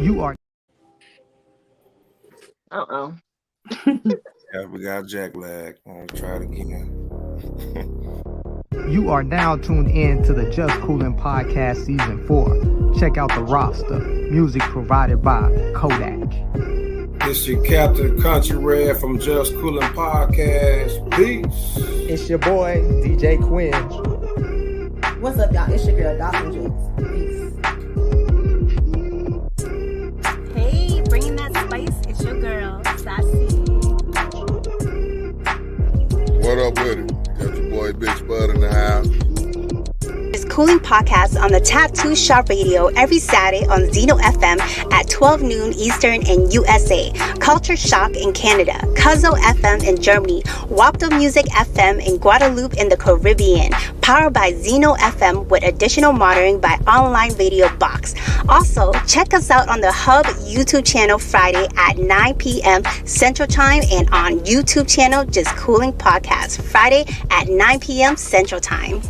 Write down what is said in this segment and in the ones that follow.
You are Uh-oh. Yeah, we got Jack lag. I'm gonna try it again. you are now tuned in to the Just Coolin' Podcast Season 4. Check out the roster. Music provided by Kodak. This your Captain Country Red from Just Coolin' Podcast. Peace. It's your boy, DJ Quinn. What's up, y'all? It's your girl, DawsonSJewellS. Peace. Hey, bringing that spice, it's your girl, Sassy. What up with it? Got your boy Big Spud in the house. It's Cooling Podcast on the Tattoo Shop Radio every Saturday on Zeno FM at 12 noon Eastern in USA, Culture Shock in Canada, Cuzzo FM in Germany, Wapto Music FM in Guadeloupe in the Caribbean, powered by Zeno FM with additional monitoring by Online Radio Box. Also, check us out on the Hubb YouTube channel Friday at 9 p.m. Central Time and on YouTube channel Just Cooling Podcast Friday at 9 p.m. Central Time.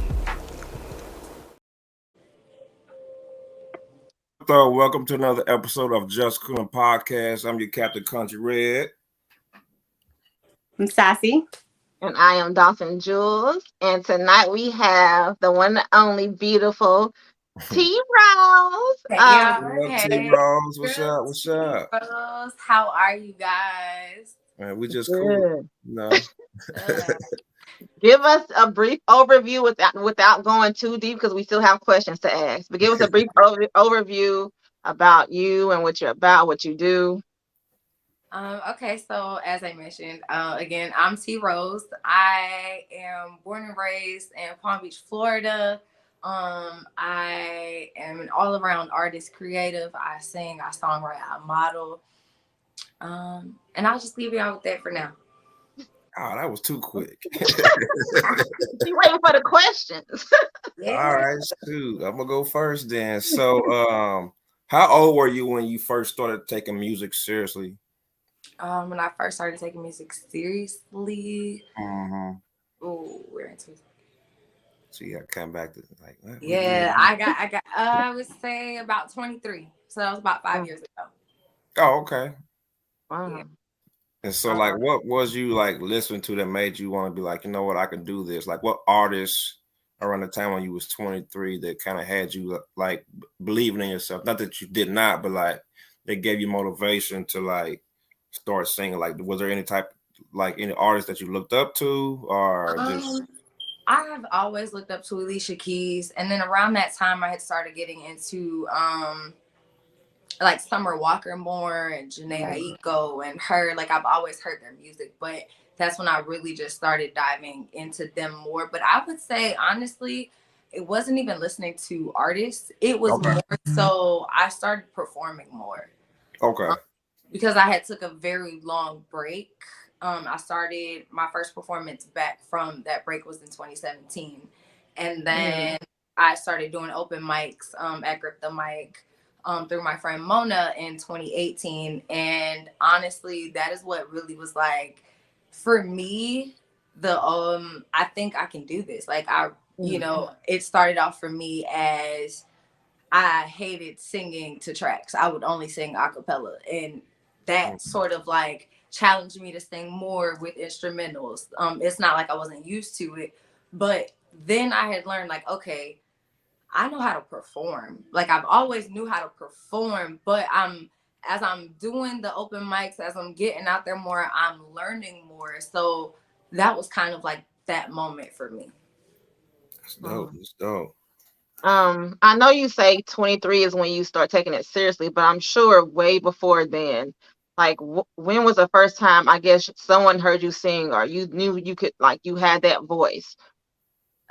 So, welcome to another episode of Just Coolin' Podcast. I'm your Captain Country Red. I'm Sassy. And I am DawsonSJewellS. And tonight we have the one and only beautiful T-Rose. T-Rose, what's up? What's up? Rose, how are you guys? Man, we just cool. No. Give us a brief overview without going too deep because we still have questions to ask. But give us a brief overview about you and what you're about, what you do. Okay, so as I mentioned, again, I'm T-Rose. I am born and raised in Palm Beach, Florida. I am an all-around artist, creative. I sing, I songwrite, I model. And I'll just leave y'all with that for now. Oh, that was too quick. You waiting for the questions. Yeah. All right, shoot. I'm gonna go first then. So, how old were you when you first started taking music seriously? When I first started taking music seriously, we're into it. So you got to come back to like, what? Yeah, I would say about 23. So that was about 5 years ago. Oh, okay. Wow. Yeah. And so, like, what was you like listening to that made you want to be like, you know what, I can do this? Like, what artists around the time when you was 23 that kind of had you like believing in yourself? Not that you did not, but like they gave you motivation to like start singing. Like, was there any type, like any artist that you looked up to, or just? I have always looked up to Alicia Keys, and then around that time, I had started getting into like Summer Walker more and Janae Aiko and her. Like I've always heard their music, but that's when I really just started diving into them more. But I would say honestly, it wasn't even listening to artists. It was more so I started performing more. Okay. Because I had took a very long break. I started my first performance back from that break was in 2017. And then I started doing open mics at Grip the Mic through my friend Mona in 2018. And honestly, that is what really was like, for me, I think I can do this. Like you know, it started off for me as I hated singing to tracks. I would only sing a cappella. And that sort of like challenged me to sing more with instrumentals. It's not like I wasn't used to it, but then I had learned like, okay, I know how to perform. Like I've always knew how to perform, but as I'm doing the open mics, as I'm getting out there more, I'm learning more. So that was kind of like that moment for me. That's dope. That's dope. I know you say 23 is when you start taking it seriously, but I'm sure way before then. Like, when was the first time, I guess, someone heard you sing or you knew you could, like, you had that voice?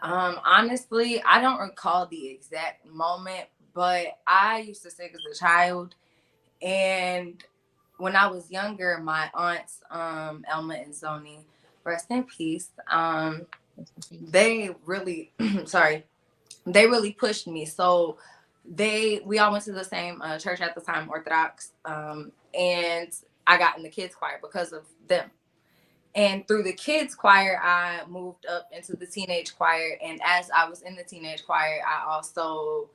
Honestly, I don't recall the exact moment, but I used to sing as a child. And when I was younger, my aunts, Elma and Zoni, rest in peace, they really, they really pushed me. So we all went to the same church at the time, Orthodox, and I got in the kids choir because of them. And through the kids choir, I moved up into the teenage choir. And as I was in the teenage choir, I also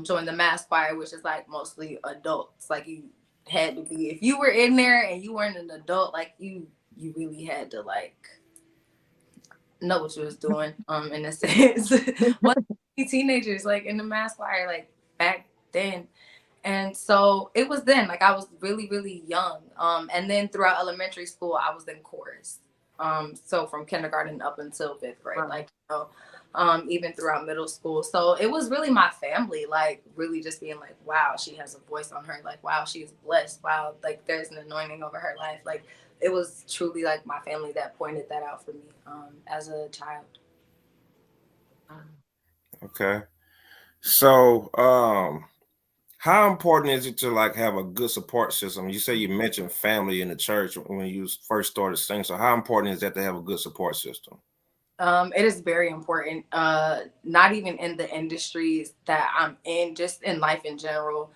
joined the mass choir, which is like mostly adults. Like you had to be, if you were in there and you weren't an adult, like you really had to like know what you was doing, in a sense. What teenagers like in the mass choir like back then. And so it was then, like I was really, really young. And then throughout elementary school, I was in chorus. So from kindergarten up until 5th grade, like, you know, even throughout middle school. So it was really my family, like really just being like, wow, she has a voice on her. Like, wow, she is blessed. Wow, like there's an anointing over her life. Like it was truly like my family that pointed that out for me as a child. Okay. So, how important is it to like have a good support system? You say you mentioned family in the church when you first started singing. So how important is that to have a good support system? It is very important, not even in the industries that I'm in, just in life in general.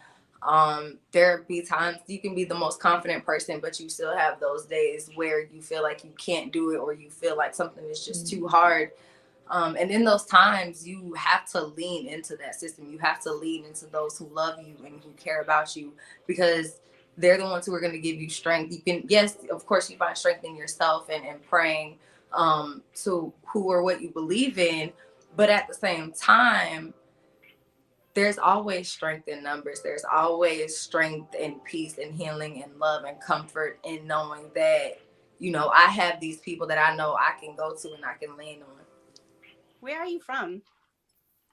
There be times you can be the most confident person, but you still have those days where you feel like you can't do it, or you feel like something is just too hard. And in those times, you have to lean into that system. You have to lean into those who love you and who care about you, because they're the ones who are going to give you strength. You can, yes, of course, you find strength in yourself and praying to who or what you believe in. But at the same time, there's always strength in numbers. There's always strength and peace and healing and love and comfort in knowing that, you know, I have these people that I know I can go to and I can lean on. Where are you from?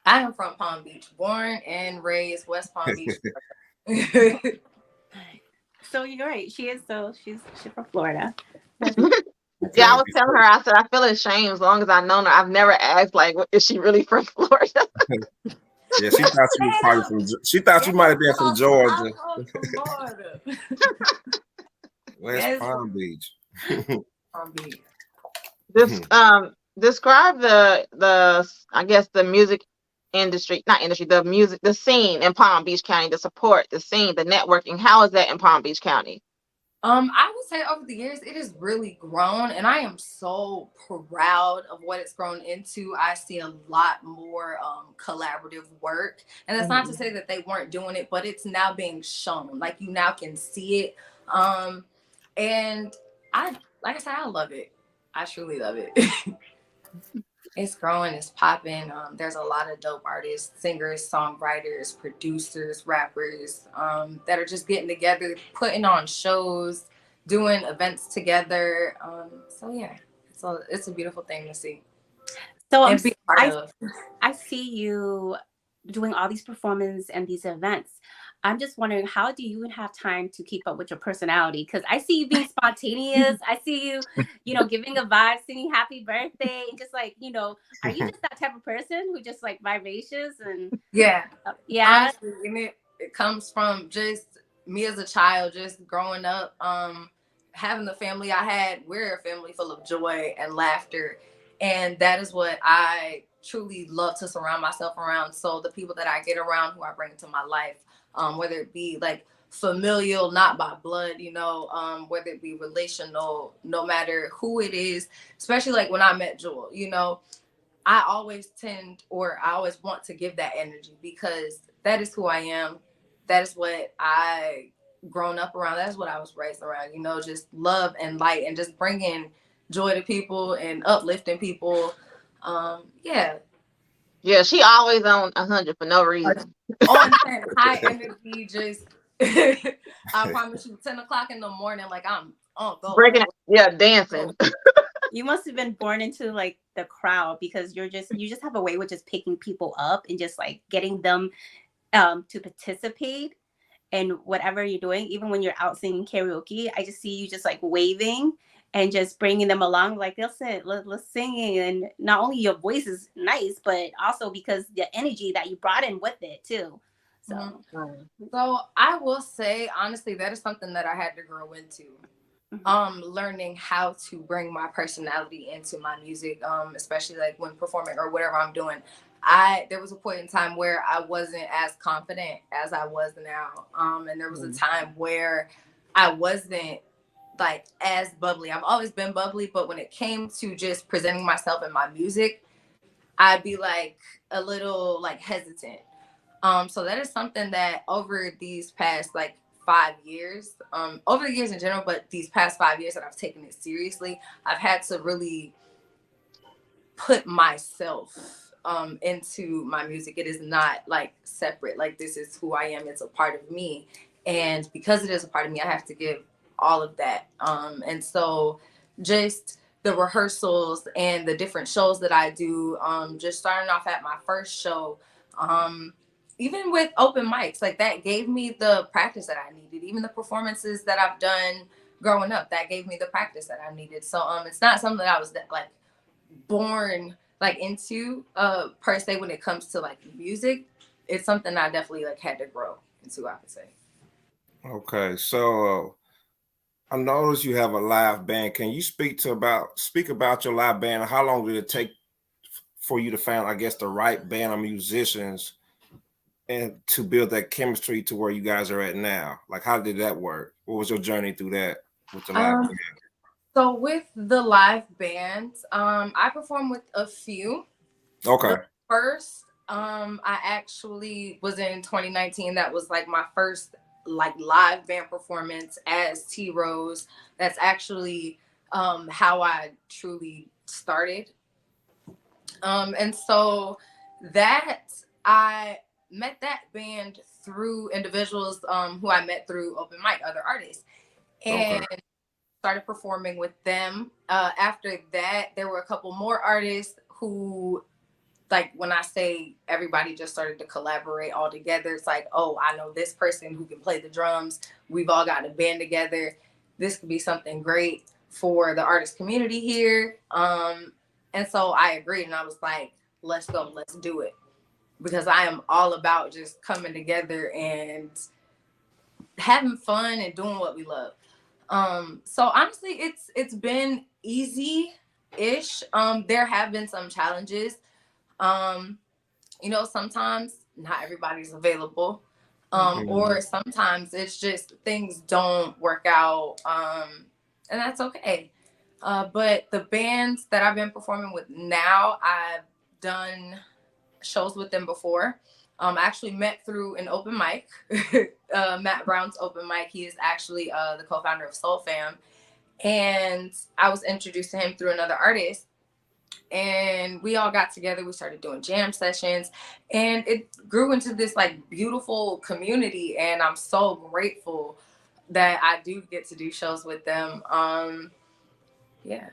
I am from Palm Beach, born and raised West Palm Beach. So you're right. She is. So she's from Florida. Yeah, I was telling her, I said, I feel ashamed as long as I've known her. I've never asked, like, is she really from Florida? Yeah, she thought she was probably from. She thought you might have been from Georgia. West Palm Beach. Palm Beach. Describe the I guess the music industry, not industry, the scene in Palm Beach County, the support, the scene, the networking. How is that in Palm Beach County? I would say over the years, it has really grown, and I am so proud of what it's grown into. I see a lot more collaborative work, and that's not to say that they weren't doing it, but it's now being shown. Like you now can see it, and like I said, I love it. I truly love it. It's growing, it's popping. There's a lot of dope artists, singers, songwriters, producers, rappers that are just getting together, putting on shows, doing events together. So yeah, it's a beautiful thing to see. So I see you doing all these performances and these events. I'm just wondering, how do you even have time to keep up with your personality? Because I see you being spontaneous. I see you, giving a vibe, singing happy birthday, and just like, are you just that type of person who just like vivacious and yeah. Honestly, and it comes from just me as a child, just growing up, having the family I had. We're a family full of joy and laughter, and that is what I truly love to surround myself around. So the people that I get around, who I bring into my life, whether it be like familial, not by blood, whether it be relational, no matter who it is, especially like when I met Jewel, I always want to give that energy, because that is who I am. That is what I grown up around. That's what I was raised around, just love and light and just bringing joy to people and uplifting people. Yeah, she always on 100 for no reason. On high energy, just I promise you, 10 o'clock in the morning, like I'm on go. Dancing. You must have been born into like the crowd, because you just have a way with just picking people up and just like getting them to participate in whatever you're doing. Even when you're out singing karaoke, I just see you just like waving and just bringing them along, like, let's sing. And not only your voice is nice, but also because the energy that you brought in with it too. So, So I will say, honestly, that is something that I had to grow into. Learning how to bring my personality into my music, especially like when performing or whatever I'm doing. There was a point in time where I wasn't as confident as I was now. And there was a time where I wasn't like as bubbly. I've always been bubbly, but when it came to just presenting myself in my music, I'd be like a little like hesitant. So that is something that over these past like 5 years, over the years in general, but these past 5 years that I've taken it seriously, I've had to really put myself into my music. It is not like separate, like this is who I am. It's a part of me. And because it is a part of me, I have to give all of that. And so just the rehearsals and the different shows that I do, just starting off at my first show, even with open mics, like that gave me the practice that I needed. Even the performances that I've done growing up, that gave me the practice that I needed. So it's not something that I was like born like into per se when it comes to like music. It's something I definitely like had to grow into, I would say. Okay, so I noticed you have a live band. Can you speak about your live band? How long did it take for you to find, I guess, the right band of musicians and to build that chemistry to where you guys are at now? Like, how did that work? What was your journey through that with the live band? So with the live bands, I perform with a few. Okay. The first, I actually was in 2019. That was like my first like live band performance as T Rose. That's actually how I truly started. And so that I met that band through individuals who I met through open mic, other artists, and started performing with them. After that, there were a couple more artists who, like when I say everybody just started to collaborate all together, it's like, oh, I know this person who can play the drums. We've all got a band together. This could be something great for the artist community here. And so I agreed, and I was like, let's go, let's do it. Because I am all about just coming together and having fun and doing what we love. So honestly, it's been easy-ish. There have been some challenges. Sometimes not everybody's available. Or sometimes it's just things don't work out. And that's okay. But the bands that I've been performing with now, I've done shows with them before. I actually met through an open mic, Matt Brown's open mic. He is actually the co-founder of Soul Fam. And I was introduced to him through another artist. And we all got together. We started doing jam sessions. And it grew into this like beautiful community. And I'm so grateful that I do get to do shows with them. Yeah.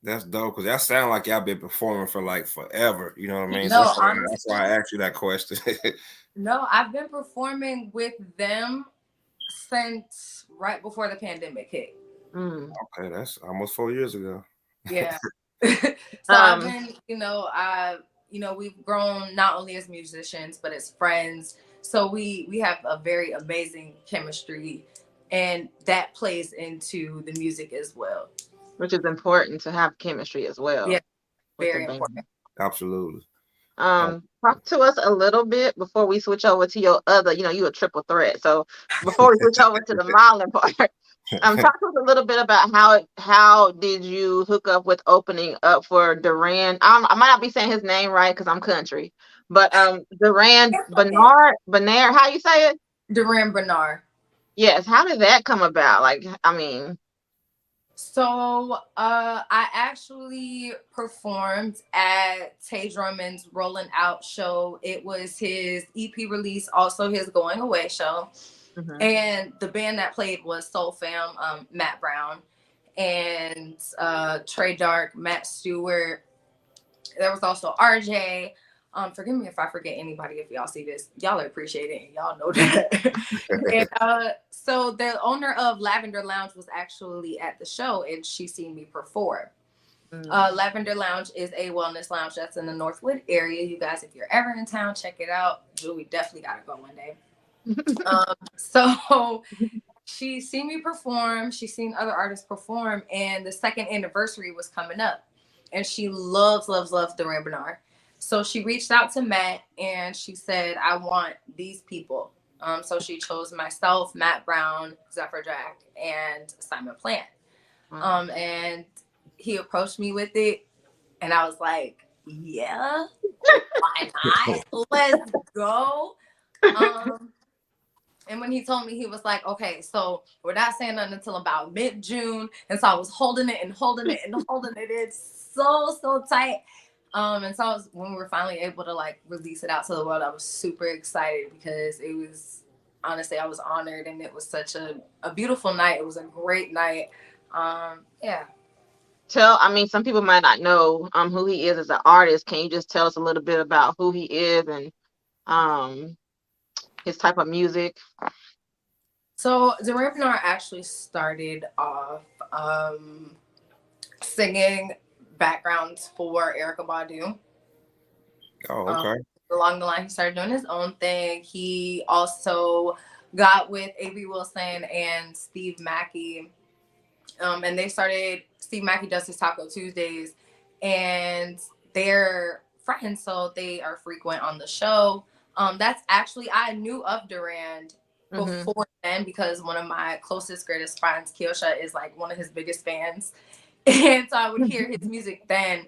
That's dope, because that sounds like y'all been performing for like forever. You know what I mean? No, that's why I asked you that question. No, I've been performing with them since right before the pandemic hit. Okay, that's almost 4 years ago. Yeah. So I've been, we've grown not only as musicians, but as friends. So we have a very amazing chemistry, and that plays into the music as well. Which is important to have chemistry as well. Yeah, very important. Absolutely. Talk to us a little bit before we switch over to your other, you a triple threat. So before we switch over to the modeling part, talk to us a little bit about how did you hook up with opening up for Duran? I might not be saying his name right because I'm country, but Duran Bernard, how you say it? Duran Bernard. Yes. How did that come about? So I actually performed at Tay Drummond's Rolling Out show. It was his EP release, also his going away show. And the band that played was Soul Fam, Matt Brown, and Trey Dark, Matt Stewart. There was also RJ. Forgive me if I forget anybody. If y'all see this, y'all appreciate it, and y'all know that. And so the owner of Lavender Lounge was actually at the show, and she seen me perform. Lavender Lounge is a wellness lounge that's in the Northwood area. You guys, if you're ever in town, check it out. We definitely gotta go one day. So she seen me perform. She seen other artists perform, and the second anniversary was coming up, and she loves Duran Bernard. So she reached out to Matt and she said, I want these people. So she chose myself, Matt Brown, Zephyr Jack, and Simon Plant. And he approached me with it. And I was like, yeah, Why not? Let's go. And when he told me, he was like, okay, so we're not saying nothing until about mid-June. And so I was holding it and holding it and holding it. It's so tight. And so when we were finally able to like release it out to the world, I was super excited because it was, honestly, I was honored, and it was such a beautiful night. It was a great night. Yeah. Some people might not know who he is as an artist. Can you just tell us a little bit about who he is and his type of music? So Durant Bernard actually started off singing backgrounds for Erykah Badu. Oh, okay. Along the line, he started doing his own thing. He also got with A.B. Wilson and Steve Mackey. And they started, Steve Mackey does his Taco Tuesdays, and they're friends, so they are frequent on the show. That's actually, I knew of Durand before then because one of my closest, greatest friends, Kiosha, is like one of his biggest fans. And so I would hear his music then.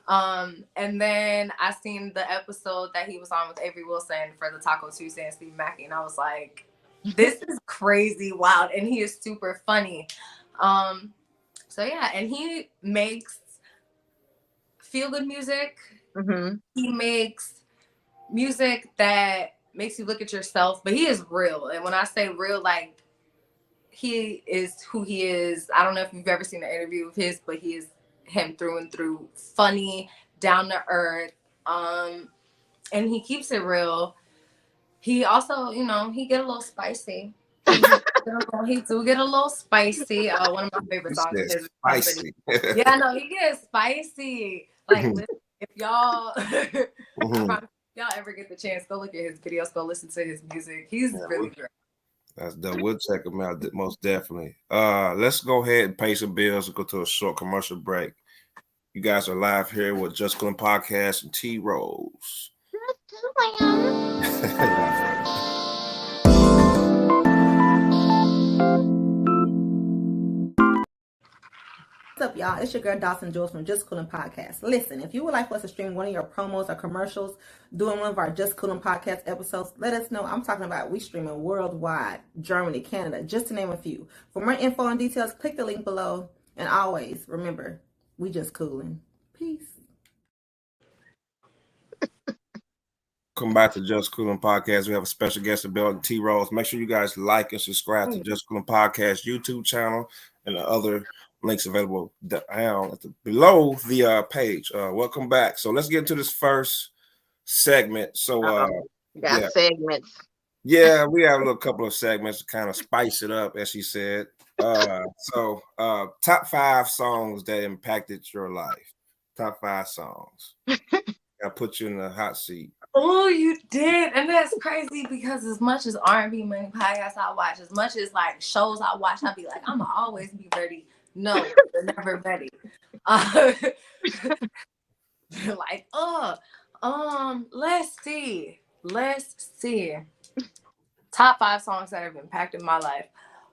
And then I seen the episode that he was on with Avery Wilson for the Taco Tuesday and Steve Mackey, and I was like, this is crazy wild, and he is super funny. So yeah, and he makes feel-good music. He makes music that makes you look at yourself, but he is real. And when I say real, like, he is who he is. I don't know if you've ever seen an interview of his, but he is him through and through, funny, down to earth, and he keeps it real. He also, he get a little spicy. He do get a little spicy. One of my favorite songs of his. Spicy. Yeah, no, he gets spicy. Like, listen, if y'all, y'all ever get the chance, go look at his videos, go listen to his music. He's really great. That's dope. We'll check him out most definitely. Let's go ahead and pay some bills and go to a short commercial break. You guys are live here with Just Coolin' Podcast and T Rose. What's up, y'all? It's your girl DawsonSJewellS from Just Coolin' Podcast. Listen, if you would like for us to stream one of your promos or commercials during one of our Just Coolin' Podcast episodes, let us know. I'm talking about we streaming worldwide, Germany, Canada, just to name a few. For more info and details, click the link below. And always, remember, we just coolin'. Peace. Welcome back to Just Coolin' Podcast. We have a special guest about T Rose. Make sure you guys like and subscribe to Just Coolin' Podcast YouTube channel and the other links available down below the page. Welcome back. So let's get into this first segment. So segments. Yeah, we have a little couple of segments to kind of spice it up, as she said. So top 5 songs that impacted your life. Top 5 songs. I put you in the hot seat. Oh, you did. And that's crazy because as much as R&B money podcasts I watch, as much as like shows I watch, I'll be like, I'm gonna always be ready. No, they're never ready. Like, let's see. Top 5 songs that have impacted my life.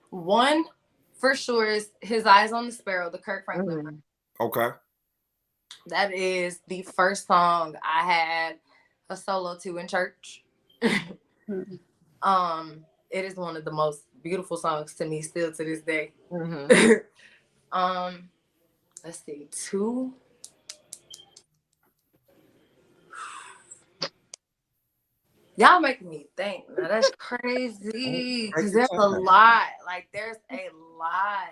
One, for sure, is His Eyes on the Sparrow, the Kirk Franklin. Okay. That is the first song I had a solo to in church. It is one of the most beautiful songs to me still to this day. Let's see, 2. Y'all making me think. Now that's crazy because there's a lot. Like, there's a lot.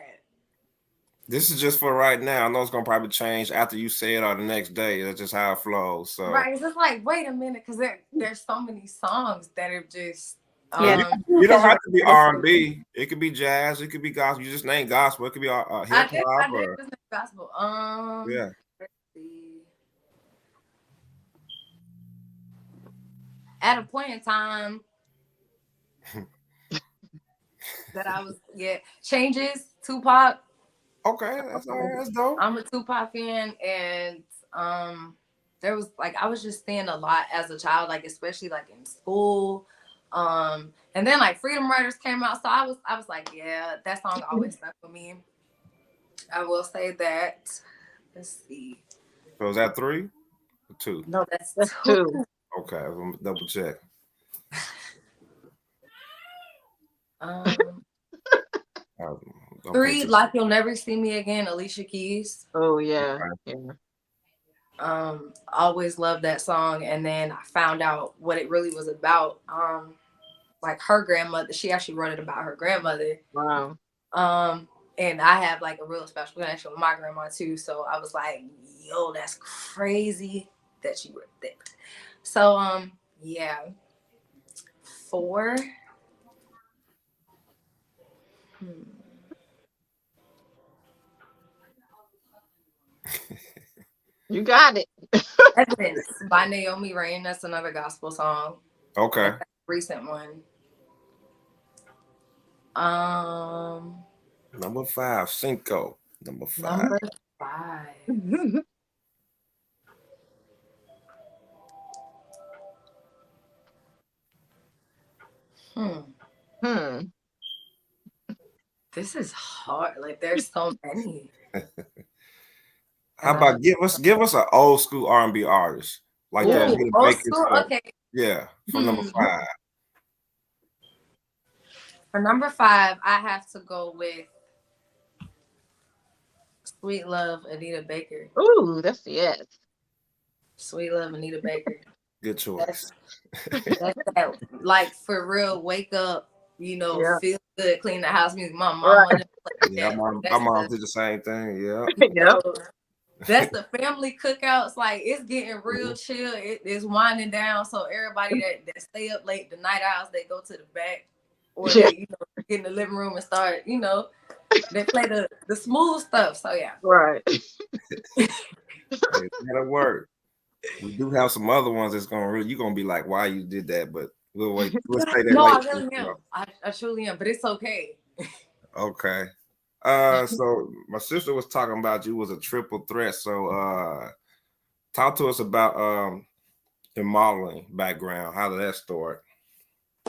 This is just for right now. I know it's gonna probably change after you say it or the next day. That's just how it flows. So right, it's just like, wait a minute, because there's so many songs that are just. You don't have to be R&B. It could be jazz. It could be gospel. You just name gospel. It could be hip hop. I did just name gospel. Yeah. Let's see. At a point in time that I was Changes, Tupac. Okay, that's all right. That's dope. I'm a Tupac fan, and there was like I was just seeing a lot as a child, like especially like in school. And then like Freedom Riders came out, so I was like, yeah, that song always stuck with me. I will say that. Let's see. So is that 3? 2? No, that's That's 2. 2. Okay, I'm gonna double check. Um, Don't 3, pay Like You'll Never See Me Again, Alicia Keys. Oh yeah. attention. Yeah. Always loved that song, and then I found out what it really was about. Like her grandmother, she actually wrote it about her grandmother. Wow. And I have like a real special connection with my grandma too. So I was like, yo, that's crazy that she wrote that. So yeah. 4. You got it. Evidence by Naomi Rain. That's another gospel song. Okay. That's a recent one. Number 5, Cinco. Number 5. Number 5. This is hard. Like there's so many. How about give us an old school R&B artist like that? Ooh, old school? Okay. Yeah, for number 5. For number 5, I have to go with Sweet Love, Anita Baker. Ooh, that's yes. Sweet Love, Anita Baker. Good choice. That's that, like for real, wake up, Yeah. feel good, clean the house music. My mama. Right. Yeah, my mom did the same thing. Yeah. Yep. That's the family cookouts. Like it's getting real chill. It's winding down. So everybody that stay up late, the night owls, they go to the back or they, get in the living room and start, they play the smooth stuff. So yeah. Right. That'll work. We do have some other ones that's you're gonna be like, why you did that, but we'll wait. We'll say that No, later. I really am. I truly am, but it's okay. Okay. So my sister was talking about you was a triple threat. So talk to us about your modeling background. How did that start?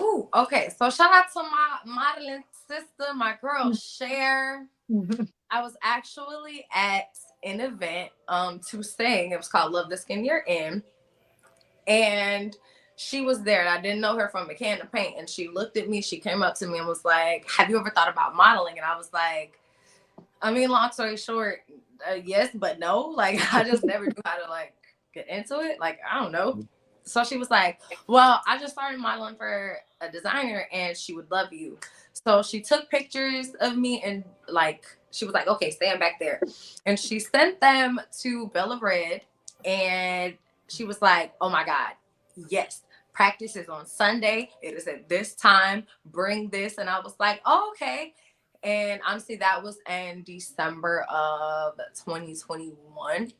Ooh, okay. So shout out to my modeling sister, my girl Cher. I was actually at an event to sing. It was called Love the Skin You're In. And she was there. And I didn't know her from a can of paint. And she looked at me. She came up to me and was like, have you ever thought about modeling? And I was like, long story short, yes, but no. Like, I just never knew how to, get into it. Like, I don't know. So she was like, well, I just started modeling for a designer and she would love you. So she took pictures of me and, she was like, okay, stand back there. And she sent them to Bella Red. And she was like, oh, my God, yes. Practice is on Sunday. It is at this time. Bring this. And I was like, oh, okay. And honestly, that was in December of 2021.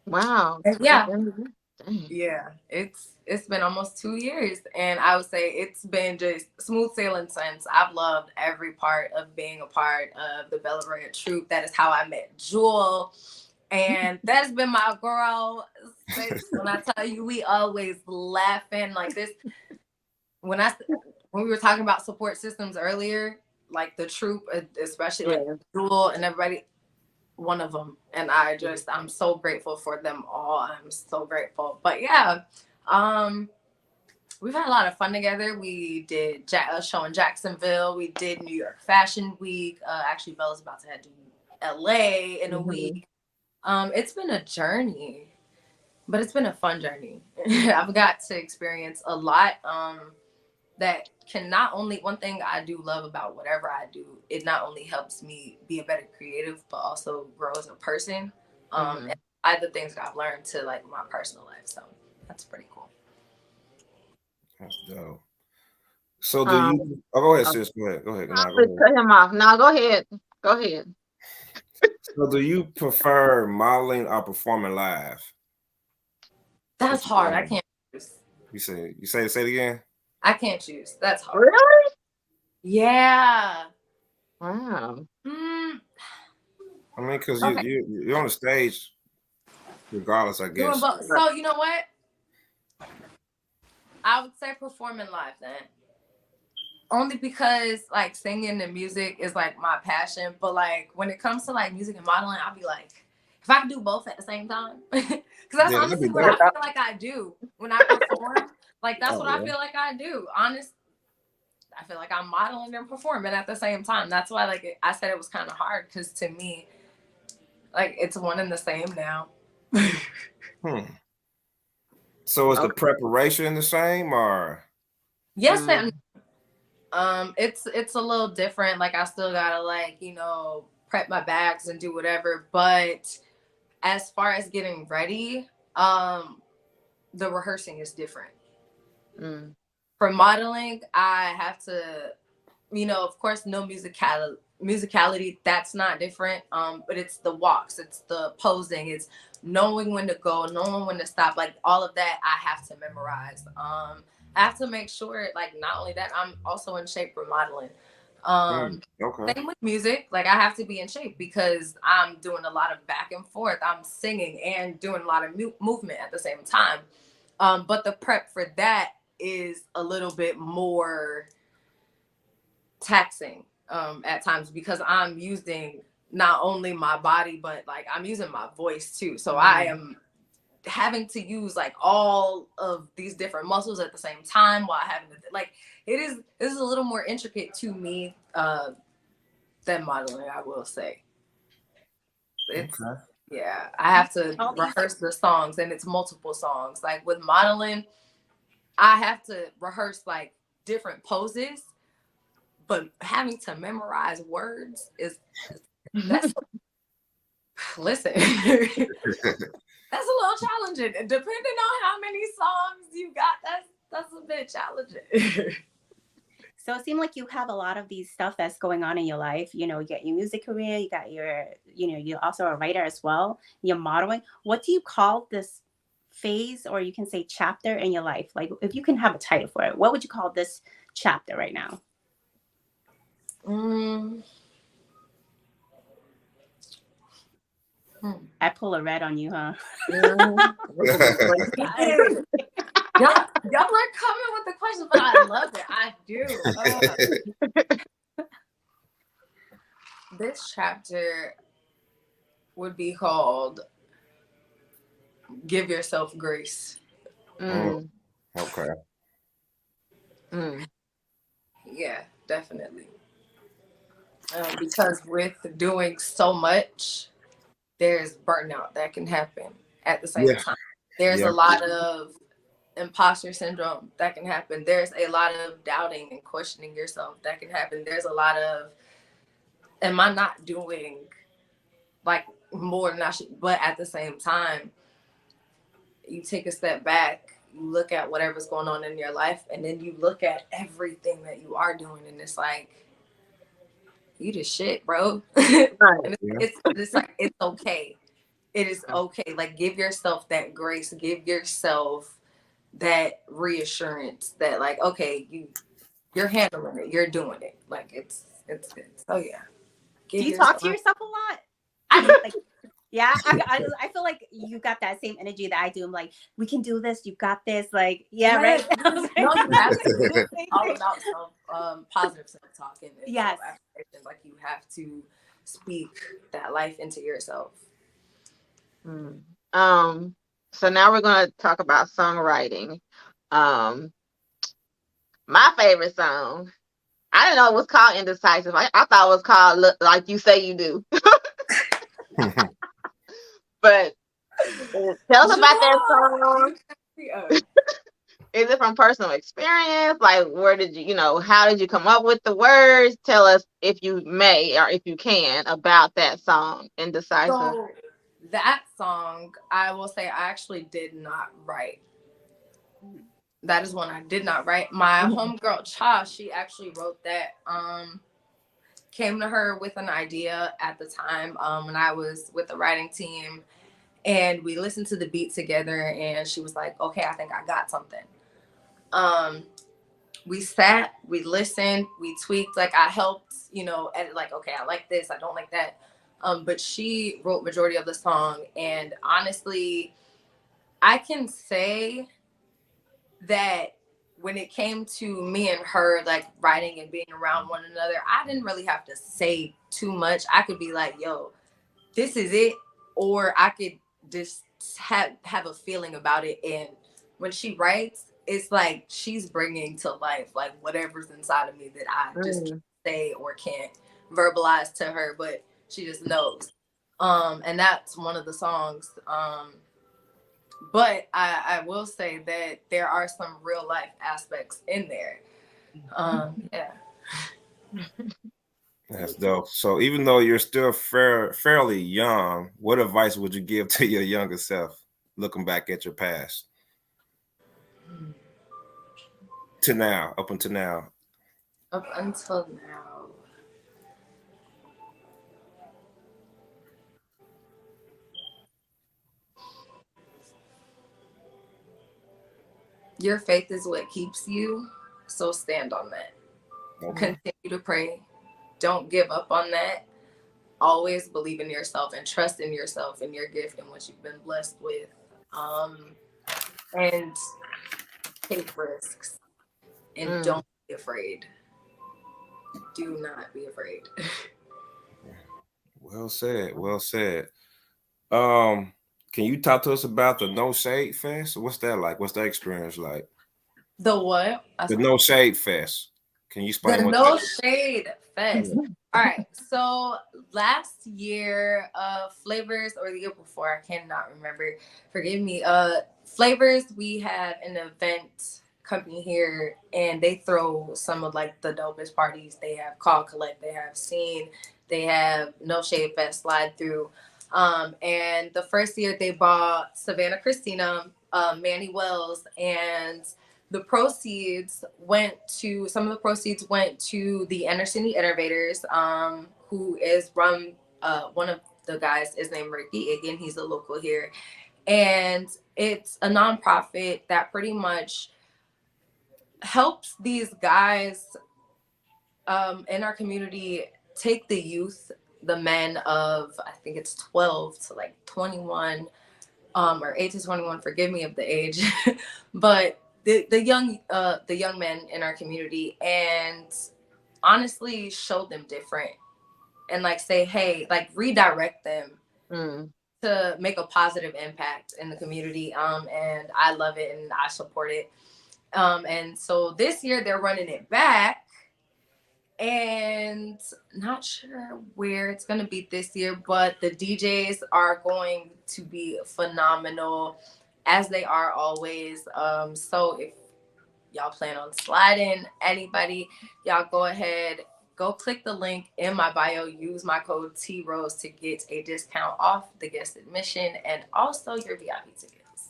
Wow. And yeah. Yeah, it's been almost 2 years, and I would say it's been just smooth sailing since. I've loved every part of being a part of the Bella Red troupe. That is how I met Jewel, and that's been my girl. When I tell you, we always laughing like this. When we were talking about support systems earlier, like the troupe, especially like Jewel and everybody. One of them, and I'm so grateful for them all. I'm so grateful. But yeah, we've had a lot of fun together. We did a show in Jacksonville. We did New York Fashion Week. Actually, Bella's about to head to LA in a week. It's been a journey, but it's been a fun journey. I've got to experience a lot. That can not only, one thing I do love about whatever I do, it not only helps me be a better creative, but also grow as a person. And the things that I've learned to my personal life. So that's pretty cool. That's dope. So do you, go ahead, sis. Go ahead. Go ahead. Cut him off. No, go ahead. Go ahead. So do you prefer modeling or performing live? That's hard. I can't choose. You say it again? I can't choose. That's hard. Really? Yeah. Wow. I mean, because you're on the stage regardless, I guess. So you know what? I would say performing live then. Only because singing and music is my passion. But when it comes to music and modeling, I'll be if I could do both at the same time, because that's honestly what I feel like I do when I perform. Like that's what I feel like I do. Honest, I feel like I'm modeling and performing at the same time. That's why, like, I said it was kind of hard because to me, like, it's one and the same now. So is the preparation the same, or? Yes, and it's a little different. Like, I still gotta, like, you know, prep my bags and do whatever. But as far as getting ready, the rehearsing is different. For modeling, I have to, you know, of course, no musicality, that's not different. But it's the walks, it's the posing, it's knowing when to go, knowing when to stop. Like, all of that I have to memorize. I have to make sure, like, not only that, I'm also in shape for modeling. Same with music. Like, I have to be in shape because I'm doing a lot of back and forth. I'm singing and doing a lot of movement at the same time. But the prep for that is a little bit more taxing at times because I'm using not only my body, but like I'm using my voice too. So I am having to use like all of these different muscles at the same time while having to, like, this is a little more intricate to me than modeling, I will say. Yeah, I have to rehearse the songs, and it's multiple songs. Like with modeling, I have to rehearse like different poses, but having to memorize words that's listen. That's a little challenging. Depending on how many songs you got, that's a bit challenging. So it seemed like you have a lot of these stuff that's going on in your life. You know, you got your music career, you got your, you know, you're also a writer as well. You're modeling. What do you call this phase, or you can say chapter in your life? Like, if you can have a title for it, what would you call this chapter right now? I pull a red on you, huh? Y'all are coming with the questions, but I love it. I do. This chapter would be called "Give Yourself Grace." Okay. Yeah, definitely. Because with doing so much, there's burnout that can happen at the same time. There's a lot of imposter syndrome that can happen. There's a lot of doubting and questioning yourself that can happen. There's a lot of, am I not doing like more than I should? But at the same time, you take a step back, you look at whatever's going on in your life, and then you look at everything that you are doing, and it's like, you just shit, bro. And it's like, it's okay. It is okay. Like, give yourself that grace, give yourself that reassurance that, like, okay, you're handling it, you're doing it. Like, it's good. So yeah. Do you talk to yourself a lot? I mean, like, yeah, I feel like you got that same energy that I do. I'm like, we can do this. You got this. Like, yeah, right. No, you have to. All about positive self-talk and self-affirmation. Like, you have to speak that life into yourself. So now we're going to talk about songwriting. My favorite song, I didn't know it was called Indecisive. I thought it was called Look Like You Say You Do. But tell us about that song. Is it from personal experience? Like, where did how did you come up with the words? Tell us, if you may, or if you can, about that song, Indecisive. So, that song, I will say, I actually did not write. That is one I did not write. My homegirl, Cha, she actually wrote that. Came to her with an idea at the time when I was with the writing team. And we listened to the beat together, and she was like, okay, I think I got something. We sat, we listened, we tweaked. Like, I helped, edit, like, okay, I like this, I don't like that. But she wrote majority of the song. And honestly, I can say that when it came to me and her, like, writing and being around one another, I didn't really have to say too much. I could be like, yo, this is it. or I could just have a feeling about it. And when she writes, it's like she's bringing to life like whatever's inside of me that I just can't say or can't verbalize to her, but she just knows. And that's one of the songs. But I will say that there are some real life aspects in there. Yeah. That's dope. So even though you're still fairly young, what advice would you give to your younger self looking back at your past? To now, up until now. Up until now. Your faith is what keeps you, so stand on that. Okay. Continue to pray. Don't give up on that. Always believe in yourself and trust in yourself and your gift and what you've been blessed with. And take risks. And don't be afraid. Do not be afraid. Well said. Well said. Can you talk to us about the No Shade Fest? What's that like? What's that experience like? The what? The No Shade Fest. Can you explain the what No that is? Shade Fest? All right. So last year, Flavors, or the year before, I cannot remember. Forgive me. Flavors, we have an event company here, and they throw some of like the dopest parties. They have Call Collect, they have Scene, they have No Shade Fest Slide Through. And the first year they bought Savannah Christina, Manny Wells, and some of the proceeds went to the Inner City Innovators, who is run, one of the guys is named Ricky. Again, he's a local here. And it's a nonprofit that pretty much helps these guys in our community take the youth, the men of, I think it's 12 to like 21, or 8 to 21, forgive me of the age, but the young men in our community, and honestly show them different and like say, hey, like redirect them to make a positive impact in the community. And I love it and I support it. And so this year they're running it back, and not sure where it's going to be this year, but the DJs are going to be phenomenal, as they are always. So if y'all plan on sliding anybody, y'all go ahead, go click the link in my bio, use my code TROSE to get a discount off the guest admission and also your VIP tickets.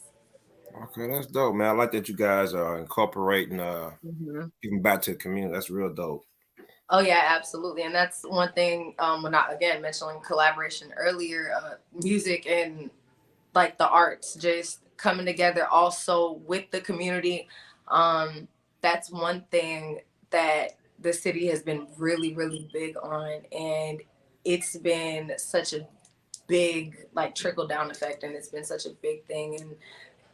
Okay, that's dope, man. I like that you guys are incorporating giving back to the community. That's real dope. Oh yeah, absolutely. And that's one thing, when I again mentioning collaboration earlier, music and like the arts just coming together also with the community. That's one thing that the city has been really, really big on, and it's been such a big like trickle down effect, and it's been such a big thing. And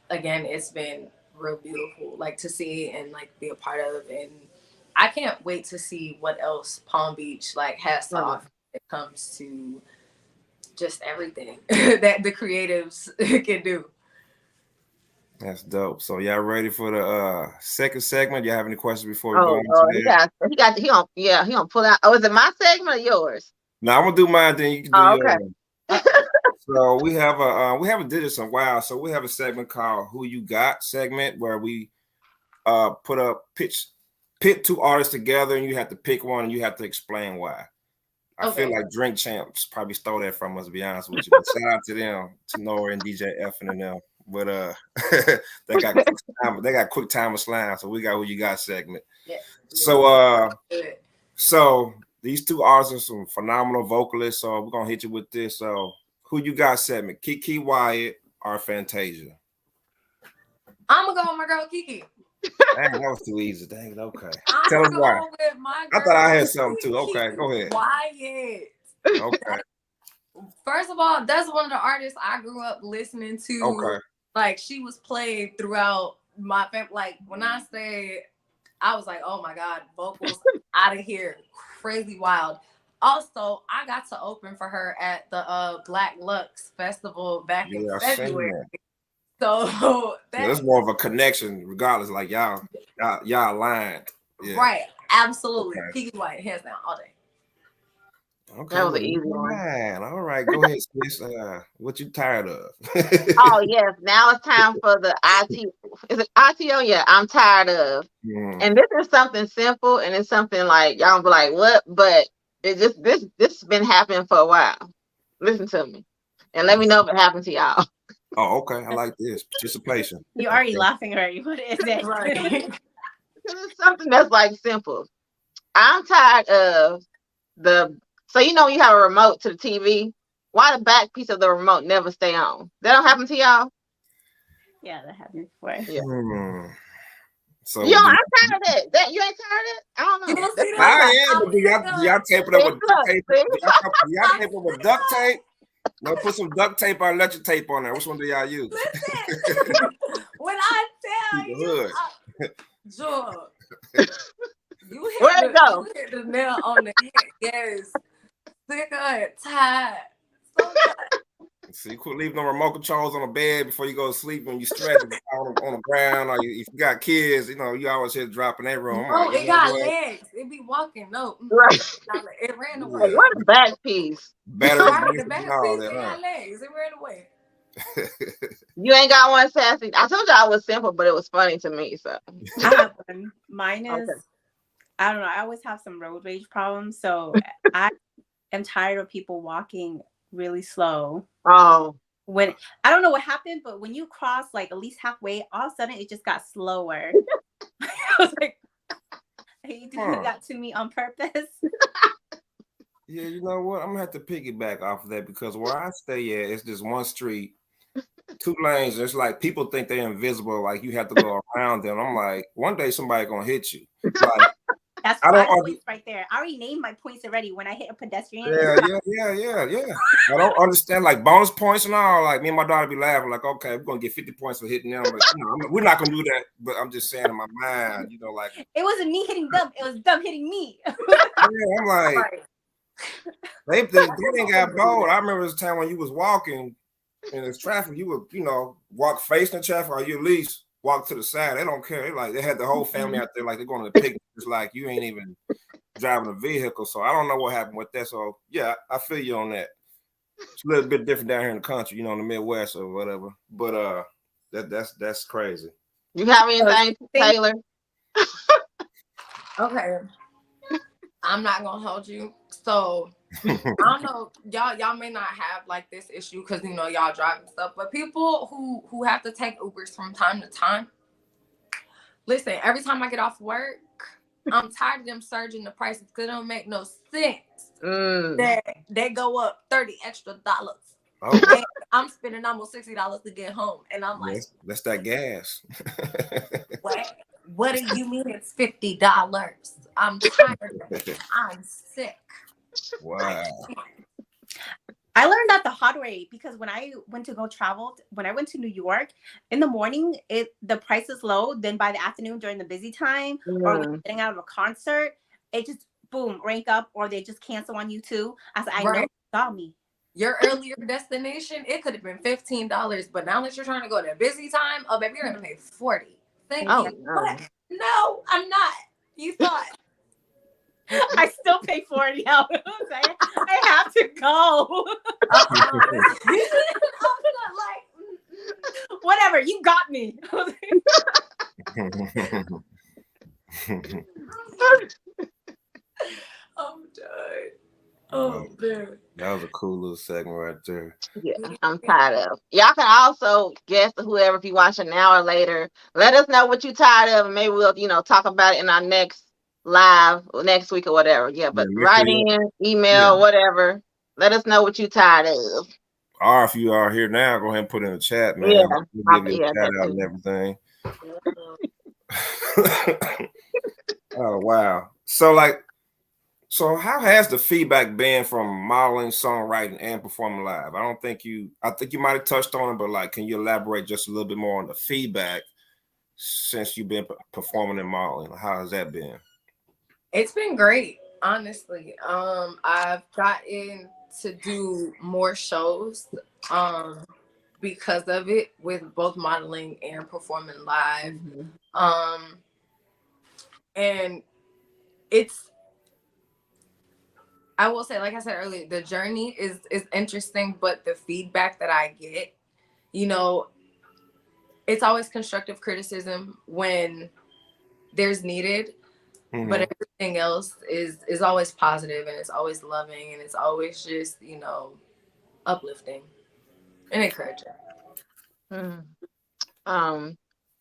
again, it's been real beautiful like to see and like be a part of, and I can't wait to see what else Palm Beach like has to offer when it comes to just everything that the creatives can do. That's dope. So y'all ready for the second segment? Y'all have any questions before we go into that? He gonna pull out. Oh, is it my segment or yours? No, I'm gonna do mine. Then you can do yours. Okay. So we haven't did this in a while. So we have a segment called "Who You Got" segment where we pit two artists together, and you have to pick one, and you have to explain why. I feel like Drink Champs probably stole that from us, to be honest with you. But shout out to them, to Nora and DJ F and them. But they got quick timer slime, so we got Who You Got segment. Yeah. So these two artists are some phenomenal vocalists. So we're gonna hit you with this. So Who You Got segment: Kiki Wyatt or Fantasia? I'm gonna go with my girl Kiki. Dang, that was too easy. Dang, okay. Tell us why. I thought I had something too. Okay, go ahead. Wyatt. Okay. First of all, that's one of the artists I grew up listening to. Okay. Like she was played throughout my family. Like when I say, I was like, oh my God, vocals out of here, crazy wild. Also, I got to open for her at the Black Lux Festival back in February. So that's more of a connection, regardless. Like y'all aligned. Yeah. Right. Absolutely. Okay. Piggy White, hands down, all day. Okay, that was an easy one. Man. All right, go ahead, sis. What you tired of? Oh yes, now it's time for the IT. Is it ITO? Yeah, I'm tired of. And this is something simple, and it's something like y'all be like, what? But it just this has been happening for a while. Listen to me, and let me know if it happened to y'all. Oh, okay. I like this participation. You're already laughing already. What is it? Right. It's something that's like simple. I'm tired of so you know you have a remote to the TV. Why the back piece of the remote never stay on? That don't happen to y'all? Yeah, that happened before. Yeah. So I'm tired of that. That you ain't tired of it? I don't know. I am, but do y'all tape it up with duct tape? Y'all tape it with duct tape? No, put some duct tape or electric tape on there. Which one do y'all use? Listen, when I tell you, George, you hit the nail on the head. Yes. Sick of it, tired. So tired. So you quit leaving the remote controls on the bed before you go to sleep when you stretch on the ground, or if you got kids, you always hear dropping that room. No, it got legs. It be walking. No, right. It ran away. What a back piece. Better the back piece, it got legs. It ran away. You ain't got one, Sassy. I told you I was simple, but it was funny to me. So I have one. Mine is, I don't know. I always have some road rage problems. So I am tired of people walking really slow. Oh. When I don't know what happened, but when you cross like at least halfway, all of a sudden it just got slower. I was like, are you doing that to me on purpose? Yeah, you know what? I'm gonna have to piggyback off of that because where I stay at, it's just one street, 2 lanes. It's like people think they're invisible, like you have to go around them. I'm like, one day somebody gonna hit you. Like, that's 5 points right there. I already named my points already when I hit a pedestrian. Yeah. I don't understand like bonus points and all. Like me and my daughter be laughing, like, okay, we're gonna get 50 points for hitting them. But we're not gonna do that. But I'm just saying in my mind, like it wasn't me hitting them, it was them hitting me. I'm like, they didn't got bold. I remember this time when you was walking and there's traffic, you would, walk facing the traffic or you at least walk to the side. They don't care. They had the whole family out there, like they're going to the picnic. It's like you ain't even driving a vehicle. So I don't know what happened with that. So yeah, I feel you on that. It's a little bit different down here in the country, in the Midwest or whatever. But that's crazy. You have anything, Taylor? Okay. I'm not gonna hold you. So I don't know, y'all may not have like this issue because y'all drive and stuff, but people who have to take Ubers from time to time, listen, every time I get off work, I'm tired of them surging the prices because it don't make no sense that they go up $30 extra. And I'm spending almost $60 to get home, and I'm like, that's that gas. What do you mean it's $50? I'm tired of it. I'm sick. Wow. I learned that the hard way because when I went to go travel, when I went to New York, in the morning, the price is low. Then by the afternoon during the busy time or when you're getting out of a concert, it just boom, rank up or they just cancel on you too. I said, I know you saw me. Your earlier destination, it could have been $15, but now that you're trying to go to a busy time, oh baby, you're gonna pay $40. Thank you. No, I'm not. You thought. I still pay $40. I have to go. Whatever, you got me. I'm done. Oh man. That was a cool little segment right there. Yeah, I'm tired of. Y'all can also guess whoever, if you watching now or later, let us know what you tired of, and maybe we'll, talk about it in our next live next week or whatever. Yeah, but write in, email, whatever. Let us know what you tired of. Or if you are here now, go ahead and put it in the chat, man. We'll give you a shout out and everything. Oh wow. So how has the feedback been from modeling, songwriting, and performing live? I think you might have touched on it, but can you elaborate just a little bit more on the feedback since you've been performing and modeling? How has that been? It's been great. Honestly, I've gotten to do more shows because of it, with both modeling and performing live. And it's, I will say, like I said earlier, the journey is interesting, but the feedback that I get, you know, it's always constructive criticism when there's needed, but everything else is always positive, and it's always loving, and it's always just, you know, uplifting and encouraging.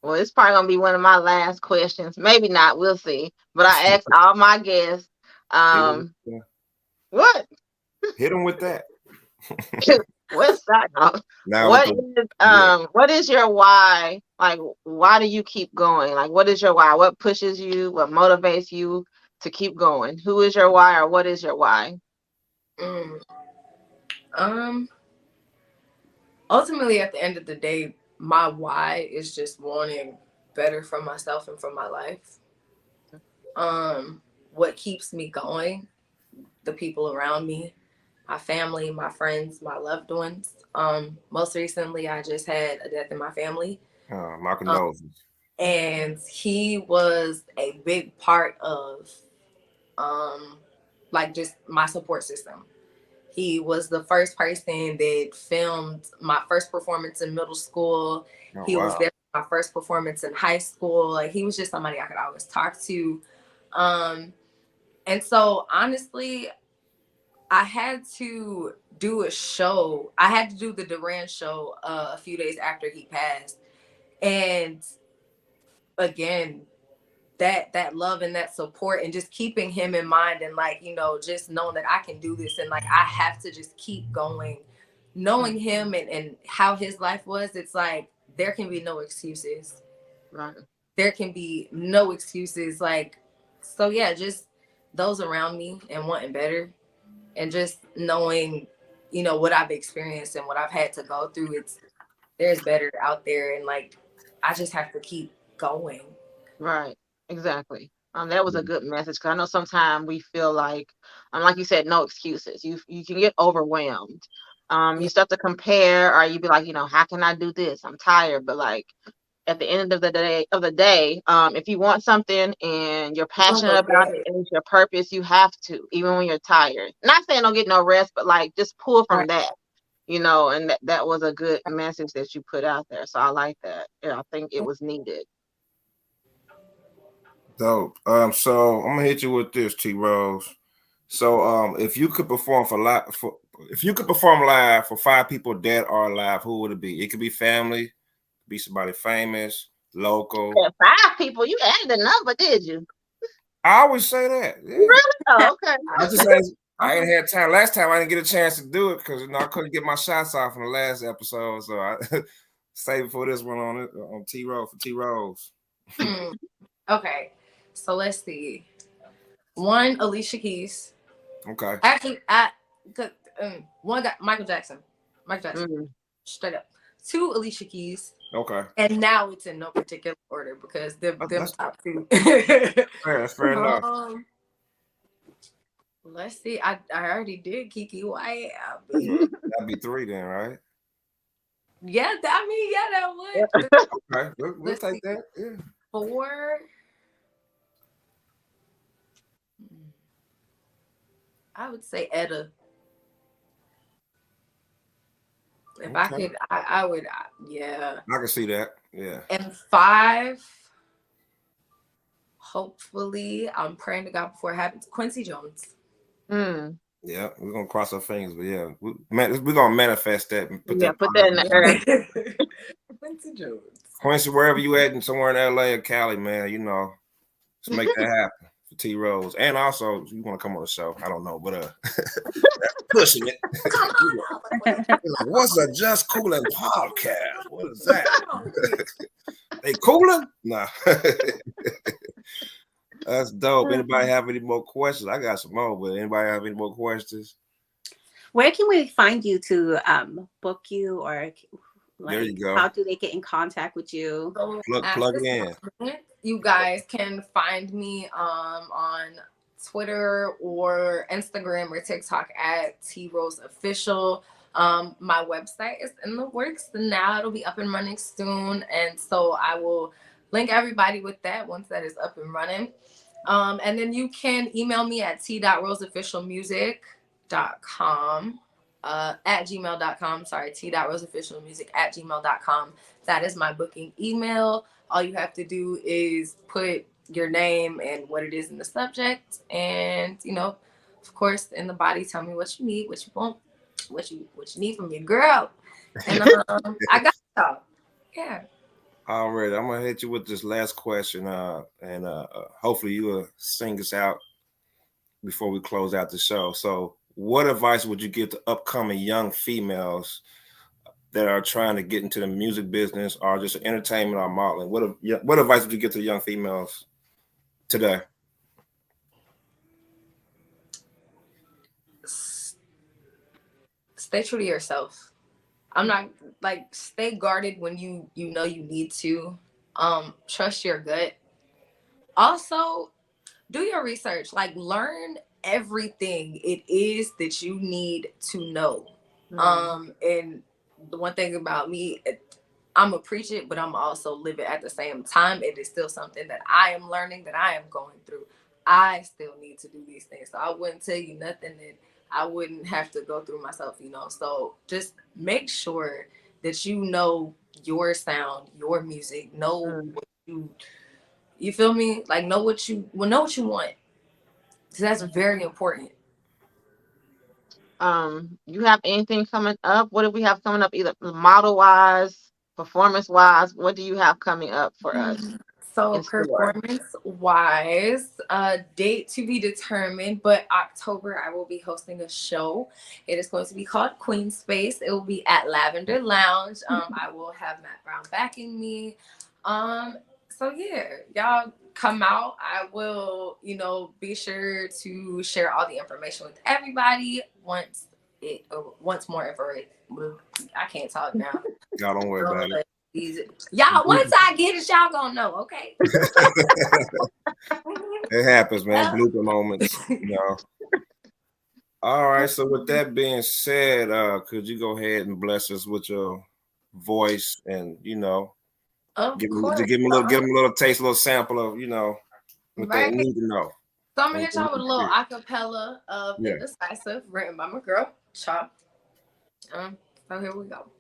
Well, it's probably gonna be one of my last questions. Maybe not. We'll see. But I asked all my guests. What? Hit them with that. What's that? Now what is your why? Like, why do you keep going? Like, what is your why? What pushes you? What motivates you to keep going? Who is your why, or what is your why? Ultimately, at the end of the day, my why is just wanting better for myself and for my life. What keeps me going? The people around me, my family, my friends, my loved ones. Most recently, I just had a death in my family. My condolences. And he was a big part of, like, just my support system. He was the first person that filmed my first performance in middle school. He was there for my first performance in high school. Like, he was just somebody I could always talk to. And so, honestly, I had to do a show. I had to do the Duran show a few days after he passed. And again, that love and that support, and just keeping him in mind, and, like, you know, just knowing that I can do this, and, like, I have to just keep going. Knowing him and how his life was, it's like there can be no excuses. Right. There can be no excuses. Like, so yeah, just those around me and wanting better, and just knowing, you know, what I've experienced and what I've had to go through. There's better out there, and, like, I just have to keep going. Right. Exactly. That was a good message, because I know sometimes we feel like you said, no excuses. You can get overwhelmed. You start to compare, or you be like, you know, how can I do this? I'm tired. But, like, at the end of the day, if you want something and you're passionate about it and it's your purpose, you have to, even when you're tired. Not saying don't get no rest, but, like, just pull from that, you know. And that was a good message that you put out there. So I like that. Yeah, I think it was needed. Dope. So I'm gonna hit you with this, T Rose. So if you could perform live for 5 people dead or alive, who would it be? It could be family, be somebody famous, local. Yeah, 5 people. You added a number, did you? I always say that. Yeah. Really? Oh, okay. I ain't had time. Last time I didn't get a chance to do it because, you know, I couldn't get my shots off in the last episode. So I saved for this one on T Rose for T Rose. Okay. So let's see. 1, Alicia Keys. Okay. Actually, one got Michael Jackson. Straight up. 2, Alicia Keys. Okay. And now it's in no particular order because them top 2. That's fair enough. Let's see. I already did Kiki White. That'd be 3 then, right? Yeah, that would. Okay, we'll take that. Yeah. 4. I would say Etta. If I could, I would. Yeah. I can see that. Yeah. And 5. Hopefully, I'm praying to God before it happens. Quincy Jones. Yeah, we're gonna cross our fingers, but yeah, we're gonna manifest that and put that in the earth. Quincy Jones. Quincy, wherever you at, somewhere in LA or Cali, man, you know, let's make that happen for T Rose. And also, you want to come on the show? I don't know, but pushing it. Like, what's a Just Cooling podcast? What is that? They cooling? Nah. That's dope. Anybody have any more questions? I got some more, but anybody have any more questions? Where can we find you to book you, or like, there you go. How do they get in contact with you? Plug it in. You guys can find me on Twitter or Instagram or TikTok at TRoseOfficial. My website is in the works and now it'll be up and running soon. And so I will link everybody with that once that is up and running. And then you can email me at t.roseofficialmusic.com at gmail.com. Sorry, t.roseofficialmusic@gmail.com. That is my booking email. All you have to do is put your name and what it is in the subject, and of course, in the body, tell me what you need, what you want, what you need from your girl, and I got y'all. Yeah. All right, I'm gonna hit you with this last question, and hopefully you will sing us out before we close out the show. So, what advice would you give to upcoming young females that are trying to get into the music business or just entertainment or modeling? What advice would you give to young females today? Stay true to yourself. I'm not stay guarded when you know you need to. Trust your gut. Also, do your research. Learn everything it is that you need to know. And the one thing about me, I'm gonna preach it, but I'm also live it at the same time. It is still something that I am learning, that I am going through. I still need to do these things. So I wouldn't tell you nothing that I wouldn't have to go through myself, So just make sure that you know your sound, your music, know what you feel me? Know what you want. So that's very important. You have anything coming up? What do we have coming up, either model wise, performance wise? What do you have coming up for us? So performance wise, date to be determined, but October I will be hosting a show. It is going to be called Queen Space. It will be at Lavender Lounge. I will have Matt Brown backing me. So yeah, y'all come out. I will, be sure to share all the information with everybody once more information. I can't talk now. Y'all don't worry about it. Y'all, once I get it, y'all gonna know, okay? It happens, man. Blooper moments, All right. So with that being said, could you go ahead and bless us with your voice and give them a little taste, a little sample of what they need to know. So I'm gonna hit y'all with a little acapella of Indecisive, written by my girl Chop. So here we go.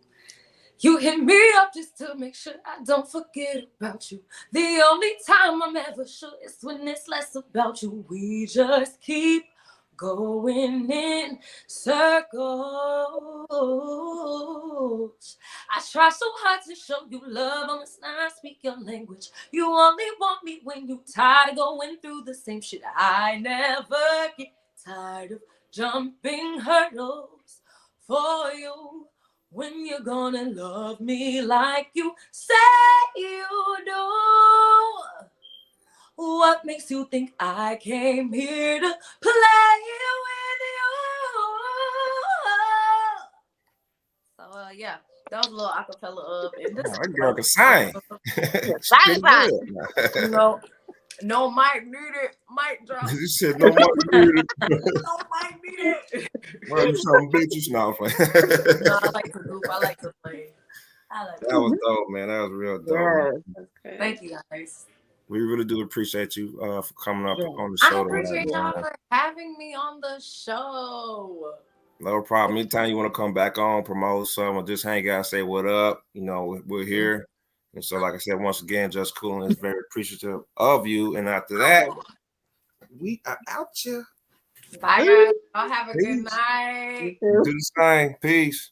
You hit me up just to make sure I don't forget about you. The only time I'm ever sure is when it's less about you. We just keep going in circles. I try so hard to show you love, I must not speak your language. You only want me when you tired of going through the same shit. I never get tired of jumping hurdles for you. When you're gonna love me like you say you do? What makes you think I came here to play with you? So that was a little acapella of Indecisive. That girl can sing. No mic needed. Mic drop. You said no mic needed. No mic needed. Well, you some bitches now. No, I like to goof. I like to play. That was dope, man. That was real dope. Yeah, thank you, guys. We really do appreciate you for coming up on the show. I appreciate y'all for having me on the show. No problem. Anytime you want to come back on, promote some, or just hang out and say what up, we're here. And so, like I said, once again, Just Coolin is very appreciative of you. And after that, we are out here. Bye, guys. Y'all have a good night. Do the same. Peace.